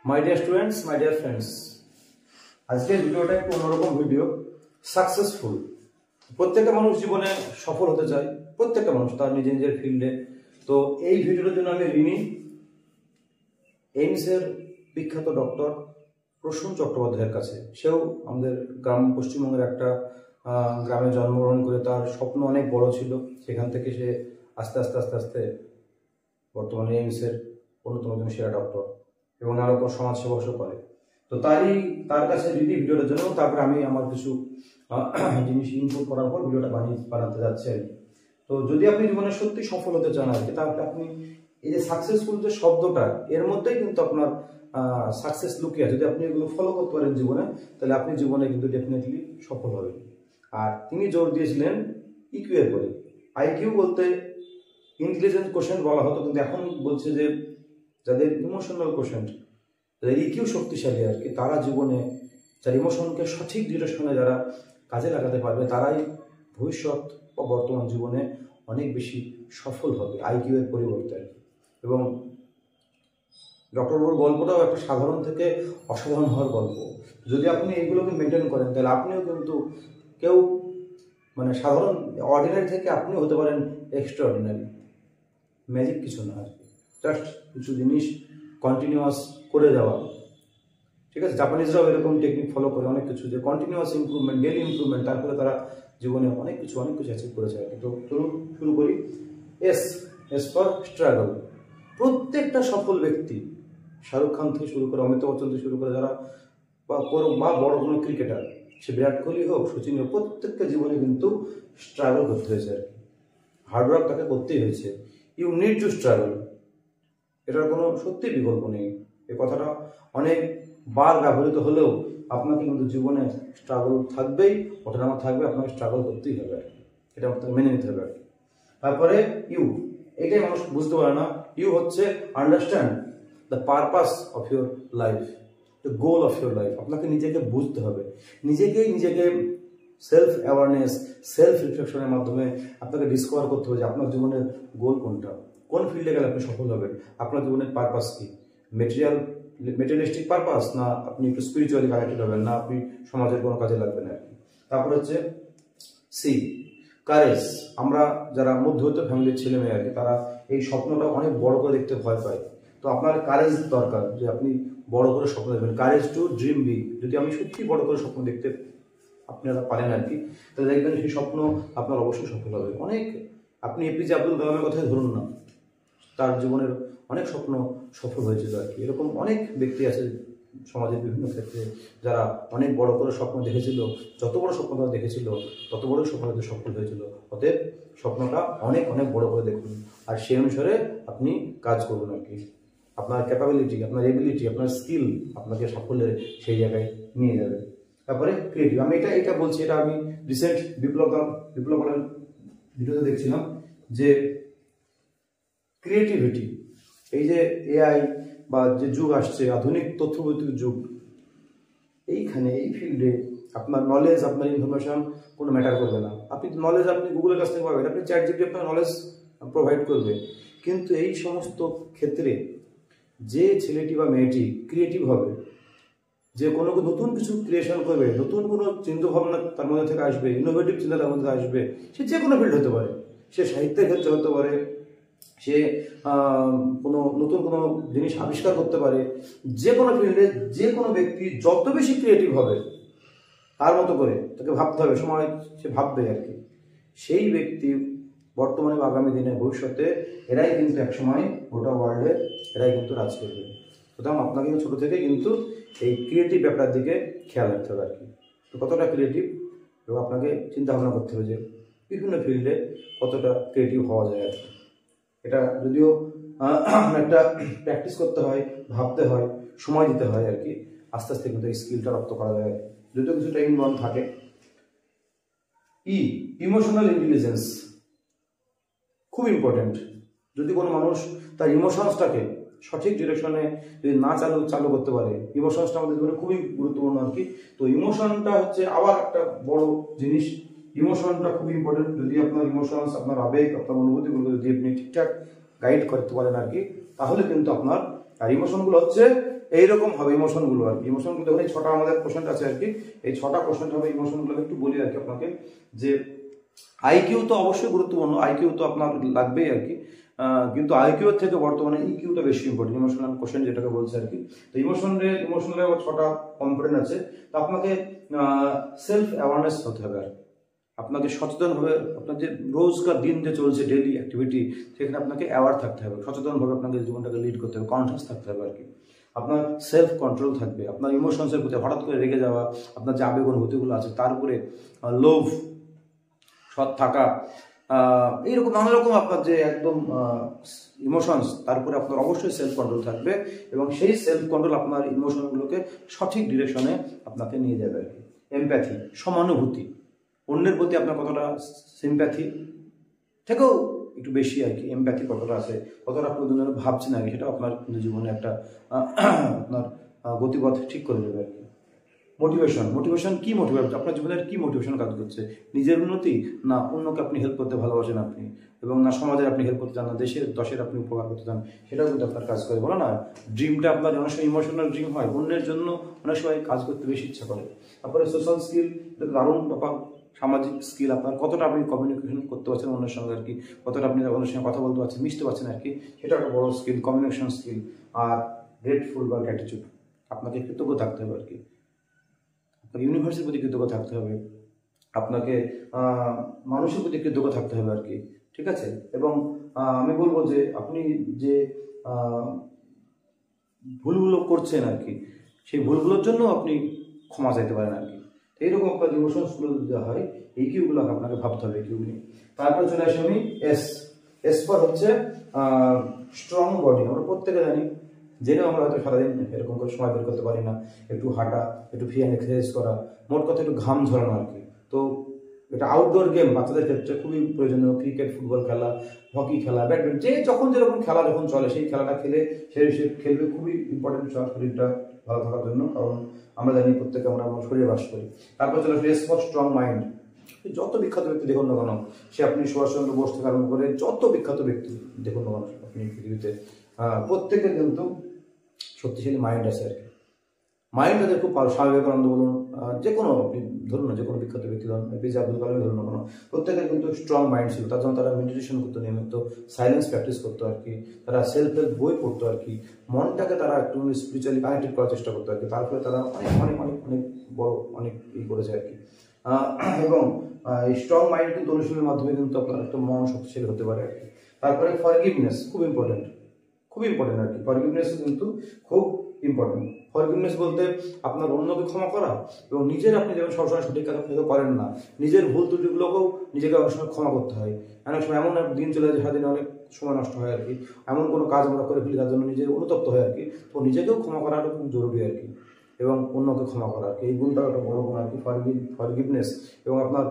My dear students, my dear friends, আজকের ভিডিওটা একটু অন্যরকম ভিডিও। সাকসেসফুল, প্রত্যেকটা মানুষ জীবনে সফল হতে চায়, প্রত্যেকটা মানুষ তার নিজের নিজের ফিল্ডে। তো এই ভিডিওটার জন্য আমি ঋণী এইমসের বিখ্যাত ডক্টর প্রসূন চট্টোপাধ্যায়ের কাছে। সেও আমাদের পশ্চিমবঙ্গের একটা গ্রামে জন্মগ্রহণ করে তার স্বপ্ন অনেক বড় ছিল। সেখান থেকে সে আস্তে আস্তে আস্তে আস্তে বর্তমানে এইমসের অন্যতম একজন সেরা ডক্টর এবং নানা রকম সমাজসেবাও করে। তো তার কাছে যদি ভিডিওটার জন্য তারপরে আমি আমার কিছু জিনিস ইনপুট করার পর ভিডিওটা বানাতে যাচ্ছি আর কি। তো যদি আপনি জীবনে সত্যি সফল হতে চান আর কি, তাহলে আপনি এই যে সাকসেসফুল যে শব্দটা, এর মধ্যেই কিন্তু আপনার সাকসেস লুকিয়ে আছে। যদি আপনি এগুলো ফলো করতে পারেন জীবনে, তাহলে আপনি জীবনে কিন্তু ডেফিনেটলি সফল হবেন। আর তিনি জোর দিয়েছিলেন ইকিউ এর করে। আইকিউ বলতে ইন্টেলিজেন্স কোশেন্ট বলা হতো, কিন্তু এখন বলছে যে যাদের ইমোশনাল কোশেন্ট, যাদের ইকিউ শক্তিশালী আর কি, তারা জীবনে যার ইমোশনকে সঠিক ডিরেকশনে যারা কাজে লাগাতে পারবে, তারাই ভবিষ্যৎ বা বর্তমান জীবনে অনেক বেশি সফল হবে আইকিউ এর পরিবর্তে আর কি। এবং ডক্টর বাবুর গল্পটাও একটা সাধারণ থেকে অসাধারণ হওয়ার গল্প। যদি আপনি এইগুলোকে মেনটেন করেন, তাহলে আপনিও কিন্তু সাধারণ অর্ডিনারি থেকে আপনিও হতে পারেন এক্সট্রা অর্ডিনারি। ম্যাজিক কিছু না আর কি, জাস্ট কিছু জিনিস কন্টিনিউয়াস করে যাওয়া। ঠিক আছে, জাপানিজরাও এরকম টেকনিক ফলো করে অনেক কিছু, যে কন্টিনিউয়াস ইমপ্রুভমেন্ট, ডেলি ইমপ্রুভমেন্ট, তারপরে তারা জীবনে অনেক কিছু অ্যাচিভ করেছে আর কি। তো চলুন শুরু করি। S for struggle. প্রত্যেকটা সফল ব্যক্তি, শাহরুখ খান থেকে শুরু করে অমিতাভ বচ্চন থেকে শুরু করে যারা বা বড় কোনো ক্রিকেটার, সে বিরাট কোহলি হোক, সচিন হোক, প্রত্যেকটা জীবনে কিন্তু স্ট্রাগল করতে হয়েছে আর কি। হার্ডওয়ার্ক তাকে করতেই হয়েছে। ইউ নিড টু স্ট্রাগল, এটার কোনো সত্যি বিকল্প নেই। এই কথাটা অনেকবার ব্যবহৃত হলেও আপনাকে কিন্তু জীবনে স্ট্রাগল থাকবেই, ওঠানামা থাকবে, আপনাকে স্ট্রাগল করতেই হবে আর কি। এটা আপনাকে মেনে নিতে হবে আর কি। তারপরে ইউ, এটাই মানুষ বুঝতে পারে না। ইউ হচ্ছে understand the purpose of your life, the goal of your life. আপনাকে নিজেকে বুঝতে হবে, নিজেকে সেলফ অ্যাওয়ারনেস, সেলফ রিফ্লেকশনের মাধ্যমে আপনাকে ডিসকভার করতে হবে যে আপনার জীবনের গোল কোনটা, কোন ফিল্ডে গেলে আপনি সফল হবেন, আপনার জীবনের পারপাস কি। মেটেরিয়ালিস্টিক পারপাস, না আপনি একটু স্পিরিচুয়ালি কানেক্টেড হবেন, না আপনি সমাজের কোনো কাজে লাগবেন আর কি। তারপর হচ্ছে সি, কারেজ। আমরা যারা মধ্যবিত্ত ফ্যামিলির ছেলে মেয়ে আর কি, তারা এই স্বপ্নটা অনেক বড় করে দেখতে ভয় পায়। তো আপনার কারেজ দরকার, যে আপনি বড় করে স্বপ্ন দেখবেন। Courage to dream big. যদি আমি সত্যি বড় করে স্বপ্ন দেখতে আপনারা পারেন আর কি, তাহলে দেখবেন সেই স্বপ্ন আপনার অবশ্যই সফল হবে। আপনি এপিজে আব্দুল কালামের কথাই ধরুন না, তার জীবনের অনেক স্বপ্ন সফল হয়েছিল আর কি। এরকম অনেক ব্যক্তি আছে সমাজের বিভিন্ন ক্ষেত্রে যারা অনেক বড় করে স্বপ্ন দেখেছিল, যত বড় স্বপ্ন তারা দেখেছিল তত বড় স্বপ্ন সফল হয়েছিল। অতএব স্বপ্নটা অনেক বড় করে দেখুন, আর সেই অনুসারে আপনি কাজ করুন আর কি। আপনার ক্যাপাবিলিটি, আপনার এবিলিটি, আপনার স্কিল আপনাকে সাফল্যের সেই জায়গায় নিয়ে যাবে। তারপরে ক্রিয়েটিভ। আমি এটা বলছি, এটা আমি রিসেন্ট বিপ্লব ভিডিওতে দেখছিলাম যে ক্রিয়েটিভিটি, এই যে এআই বা যে যুগ আসছে, আধুনিক তথ্যপ্রযুক্তির যুগ, এইখানে এই ফিল্ডে আপনার নলেজ, আপনার ইনফরমেশন কোনো ম্যাটার করবে না। আপনি নলেজ আপনি গুগলের কাছ থেকে পাবেন, আপনি চ্যাটজিপিটি আপনার নলেজ প্রোভাইড করবে। কিন্তু এই সমস্ত ক্ষেত্রে যে ছেলেটি বা মেয়েটি ক্রিয়েটিভ হবে, যে কোনো নতুন কিছু ক্রিয়েশন করবে, নতুন কোনো চিন্তাভাবনা তার মধ্যে থেকে আসবে, ইনোভেটিভ চিন্তা তার মধ্যে আসবে, সে যে কোনো ফিল্ড হতে পারে, সে সাহিত্যের ক্ষেত্রে হতে পারে, সে নতুন কোনো জিনিস আবিষ্কার করতে পারে। যে কোনো ফিল্ডে যে কোনো ব্যক্তি যত বেশি ক্রিয়েটিভ হবে, তার মতো করে তাকে ভাবতে হবে, সময় সে ভাববে আর কি, সেই ব্যক্তি বর্তমানে বা আগামী দিনে ভবিষ্যতে এরাই কিন্তু একসময় গোটা ওয়ার্ল্ডে এরাই কিন্তু রাজ করবে। সুতরাং আপনাকে ছোটো থেকে কিন্তু এই ক্রিয়েটিভ ব্যাপারটার দিকে খেয়াল রাখতে হবে আর কি। তো কতটা ক্রিয়েটিভ, এবং আপনাকে চিন্তা ভাবনা করতে হবে যে বিভিন্ন ফিল্ডে কতটা ক্রিয়েটিভ হওয়া যায় আর কি। এটা যদিও একটা প্র্যাকটিস করতে হয়, ভাবতে হয়, সময় দিতে হয় আর কি। আস্তে আস্তে কিন্তু এই স্কিলটা রপ্ত করা যায়, যদিও কিছুটা ইনভলভ থাকে। ইমোশনাল ইন্টেলিজেন্স খুব ইম্পর্টেন্ট। যদি কোনো মানুষ তার ইমোশনসটাকে সঠিক ডিরেকশনে যদি না চালু করতে পারে, ইমোশনসটা আমাদের জীবনে খুবই গুরুত্বপূর্ণ আর কি। তো ইমোশনটা হচ্ছে আবার একটা বড় জিনিস। ইমোশনটা খুব ইম্পর্টেন্ট। যদি আপনার ইমোশনস, আপনার আবেগ, আপনার অনুভূতিগুলো যদি আপনি ঠিকঠাক গাইড করতে পারেন আর কি, তাহলে কিন্তু আপনার, আর ইমোশনগুলো হচ্ছে এইরকম হবে ইমোশনগুলো আর কি। ইমোশনগুলো দেখুন এই 6টা আমাদের কোশ্চেন আছে আর কি, এই 6টা কোশ্চেন হবে ইমোশনগুলো। একটু বলি আর কি আপনাকে যে আইকিউ তো অবশ্যই গুরুত্বপূর্ণ, আইকিউ তো আপনার লাগবেই আর কি, কিন্তু আইকিউ এর থেকে বর্তমানে ইকিউটা বেশি ইম্পর্টেন্ট, ইমোশনাল কোশ্চেন যেটাকে বলছে আর কি। তো ইমোশনাল 6টা কম্পোনেন্ট আছে। তো আপনাকে সেলফ অ্যাওয়ারনেস হতে হবে আর কি, আপনাকে সচেতনভাবে আপনার যে রোজকার দিন যে চলছে ডেইলি অ্যাক্টিভিটি, সেখানে আপনাকে অ্যাওয়ার থাকতে হবে, সচেতনভাবে আপনাকে জীবনটাকে লিড করতে হবে, কনসিয়াস থাকতে হবে আর কি। আপনার সেলফ কন্ট্রোল থাকবে, আপনার ইমোশনসের প্রতি হঠাৎ করে রেগে যাওয়া, আপনার যে আবেগ অনুভূতিগুলো আছে তার উপরে লোভ, সৎ থাকা, এইরকম নানা রকম আপনার যে একদম ইমোশনস, তারপরে আপনার অবশ্যই সেলফ কন্ট্রোল থাকবে এবং সেই সেলফ কন্ট্রোল আপনার ইমোশনগুলোকে সঠিক ডিরেকশনে আপনাকে নিয়ে যাবে আর কি। এমপ্যাথি, সমানুভূতি, অন্যের প্রতি আপনার কতটা সিম্প্যাথি থেকেও একটু বেশি আর কি, এমপ্যাথি কতটা আছে, কতটা আপনি দুজনে ভাবছেন আর কি, সেটা আপনার জীবনে একটা আপনার গতিপথ ঠিক করে দেবে আর কি। মোটিভেশন কি মোটিভেট আপনার জীবনের কি মোটিভেশন কাজ করছে, নিজের উন্নতি না অন্যকে আপনি হেল্প করতে ভালোবাসেন আপনি, এবং না সমাজের আপনি হেল্প করতে চান, না দশের আপনি উপকার করতে চান, সেটাও কিন্তু আপনার কাজ করে। বলো না ড্রিমটা আপনার অনেক সময় ইমোশনাল ড্রিম হয়, অন্যের জন্য অনেক সময় কাজ করতে বেশি ইচ্ছা করে। তারপরে সোশ্যাল স্কিল, দারুণ ব্যাপার, সামাজিক স্কিল, আপনার কতটা আপনি কমিউনিকেশন করতে পারছেন অন্যের সঙ্গে আর কি, কতটা আপনি অন্যের সঙ্গে কথা বলতে পারছেন, মিশতে পারছেন আর কি, সেটা একটা বড় স্কিল, কমিউনিকেশন স্কিল। আর গ্রেটফুল বা গ্র্যাটিটিউড, আপনাকে কৃতজ্ঞ থাকতে হবে আর কি, ইউনিভার্সের প্রতি কৃতজ্ঞ থাকতে হবে, আপনাকে মানুষের প্রতি কৃতজ্ঞ থাকতে হবে আর কি, ঠিক আছে। এবং আমি বলবো যে আপনি যে ভুলগুলো করছেন আর কি, সেই ভুলগুলোর জন্য আপনি ক্ষমা চাইতে পারেন আর কি। এইরকম আপনার ইমোশনসগুলো যদি হয়, এই কিউগুলো আপনাকে ভাবতে হবে, কিউ নিয়ে। তারপরে চলে আসি আমি এস ফর হচ্ছে স্ট্রং বডি। আমরা প্রত্যেকে জানি, জেনেও আমরা হয়তো সারাদিন এরকম করে সময় বের করতে পারি না, একটু হাঁটা, একটু ফিয়ান এক্সারসাইজ করা, মোট কথা একটু ঘাম ঝরানো আর কি। তো এটা আউটডোর গেম বাচ্চাদের ক্ষেত্রে খুবই প্রয়োজনীয়, ক্রিকেট, ফুটবল খেলা, হকি খেলা, ব্যাডমিন্টন, যে যখন যেরকম খেলা যখন চলে সেই খেলাটা খেলে সে খেলবে, খুবই ইম্পর্টেন্ট শরীরটা ভালো থাকার জন্য, কারণ আমরা জানি প্রত্যেকে আমরা আমার শরীরে বাস করি। তারপর চলে আসে এস ফর স্ট্রং মাইন্ড। যত বিখ্যাত ব্যক্তি দেখুন না কেন, সে আপনি সুভাষচন্দ্র বোস থেকে আরম্ভ করে যত বিখ্যাত ব্যক্তি দেখুন না কেন আপনি পৃথিবীতে, প্রত্যেকের কিন্তু শক্তিশালী মাইন্ড আছে আর কি। মাইন্ড তাদের খুব স্বামী বিবেকানন্দ বলুন, যে কোনো আপনি ধরুন না, যে কোনো বিখ্যাত ব্যক্তি ধরুন, এপিজে আব্দুল কালাম ধরুন না কেন, প্রত্যেকের কিন্তু স্ট্রং মাইন্ড ছিল। তার জন্য তারা মেডিটেশন করতো নিয়মিত, সাইলেন্স প্র্যাকটিস করতো আর কি, তারা সেলফ হেল্প বই পড়তো আর কি, মনটাকে তারা একটু স্পিরিচুয়ালি কানেক্টেড করার চেষ্টা করতো আর কি। তারপরে তারা অনেক অনেক অনেক অনেক বড় অনেক করেছে আর কি। এবং এই স্ট্রং মাইন্ড কিন্তু অনুশীলনের মাধ্যমে কিন্তু আপনার একটা মন শক্তিশালী হতে পারে আর কি। তারপরে ফরগিভনেস খুব ইম্পর্টেন্ট আর কি, ফরগিভনেস কিন্তু খুব ইম্পর্টেন্ট। ফরগিভনেস বলতে আপনার অন্যকে ক্ষমা করা, এবং নিজের আপনি যেমন সবসময় সঠিক কাজ আপনি করেন না, নিজের ভুল ত্রুটিগুলোকেও নিজেকে অনেক সময় ক্ষমা করতে হয়। অনেক সময় এমন দিন চলে যায়, সারাদিনে অনেক সময় নষ্ট হয় আর কি, এমন কোনো কাজ আমরা করে ফেলি তার জন্য নিজে অনুতপ্ত হয় আর কি। তো নিজেকেও ক্ষমা করাটা খুব জরুরি আর কি, এবং অন্যকে ক্ষমা করা আর কি, এই গুণটা একটা বড় গুণ আর কি, ফরগিভনেস। এবং আপনার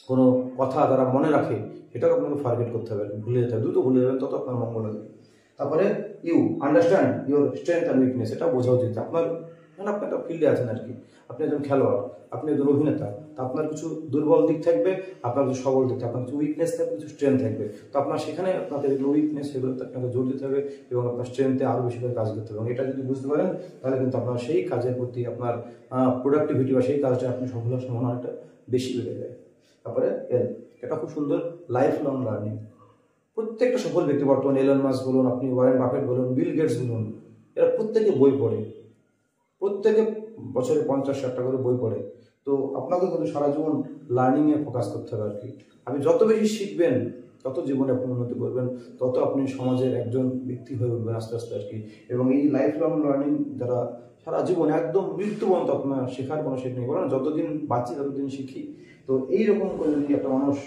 কোনো কথা যারা মনে রাখে সেটাকে আপনাকে ফরগেট করতে হবে আর কি, ভুলে যেতে হবে, দ্রুত ভুলে যাবেন তত আপনার মঙ্গল হবে। তারপরে you understand your strength and weakness, এটা বোঝা উচিত। আপনার মানে আপনি একটা ফিল্ডে আছেন আর কি, আপনি একজন খেলোয়াড়, আপনি একজন অভিনেতা, তো আপনার কিছু দুর্বল দিক থাকবে, আপনার কিছু সবল দিক থাকবে, আপনার কিছু উইকনেস থাকবে, কিছু স্ট্রেংথ থাকবে। তো আপনার সেখানে আপনাদের যেগুলো উইকনেস সেগুলোতে আপনাকে জোর দিতে হবে, এবং আপনার স্ট্রেংথে আরও বেশি করে কাজ করতে হবে। এবং এটা যদি বুঝতে পারেন তাহলে কিন্তু আপনার সেই কাজের প্রতি আপনার প্রোডাক্টিভিটি বা সেই কাজটা আপনি সফল হওয়ার সম্ভাবনা অনেকটা বেশি বেড়ে যায়। তারপরে এটা খুব সুন্দর, লাইফ লং লার্নিং। প্রত্যেকটা সফল ব্যক্তি বর্তমানে এলন মাস্ক বলুন, আপনি ওয়ারেন বাফেট বলুন, বিল গেটস বলুন, এরা প্রত্যেকে বই পড়ে, প্রত্যেকে বছরে 50-60টা করে বই পড়ে। তো আপনাকে কিন্তু সারা জীবন লার্নিংয়ে ফোকাস করতে হবে আর কি। আপনি যত বেশি শিখবেন তত জীবনে আপনি উন্নতি করবেন, তত আপনি সমাজের একজন ব্যক্তি হয়ে উঠবেন আস্তে আস্তে আর কি। এবং এই লাইফ লং লার্নিং যারা সারা জীবন একদম মৃত্যু পর্যন্ত আপনার শেখার কোনো শেখ নেই, বলো না যতদিন বাঁচি ততদিন শিখি। তো এইরকম করে যদি একটা মানুষ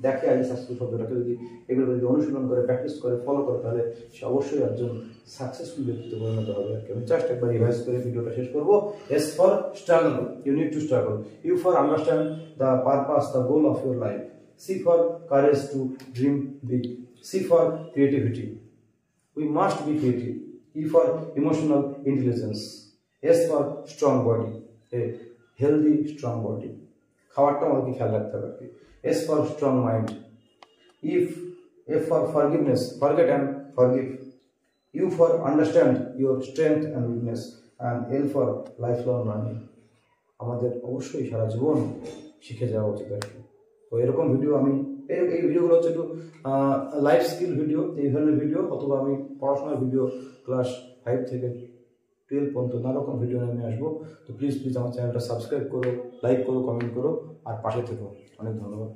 দেখে আগে সাকসেসফুল শব্দটাকে যদি এগুলো যদি অনুশীলন করে, প্র্যাকটিস করে, ফলো করে, তাহলে সে অবশ্যই একজন সাকসেসফুল ব্যক্তিতে পরিণত হবে আর কি। আমি জাস্ট একবার রিভাইজ করে ভিডিওটা শেষ করবো। S for struggle, you need to struggle. U for understand the purpose, the goal of your life. C for courage to dream big. C for creativity, we must be creative. E for emotional intelligence. S for strong body, a healthy strong body. খাবারটা আমাদেরকে খেয়াল রাখতে হবে আর কি। S for strong mind. F for forgiveness, forget and forgive. U for understand your strength and weakness, and L for lifelong learning. আমাদের অবশ্যই সারা জীবন শিখে যাওয়া উচিত আর কি। তো এরকম ভিডিও আমি এই ভিডিওগুলো হচ্ছে একটু লাইফ স্কিল ভিডিও, এই ধরনের ভিডিও, অথবা আমি পড়াশোনার ভিডিও ক্লাস 5 থেকে 12 পর্যন্ত নানা রকম ভিডিও নিয়ে আমি আসবো। তো প্লিজ আমার চ্যানেলটা সাবস্ক্রাইব করো, লাইক করো, কমেন্ট করো, আর পাশে থেকো। অনেক ধন্যবাদ।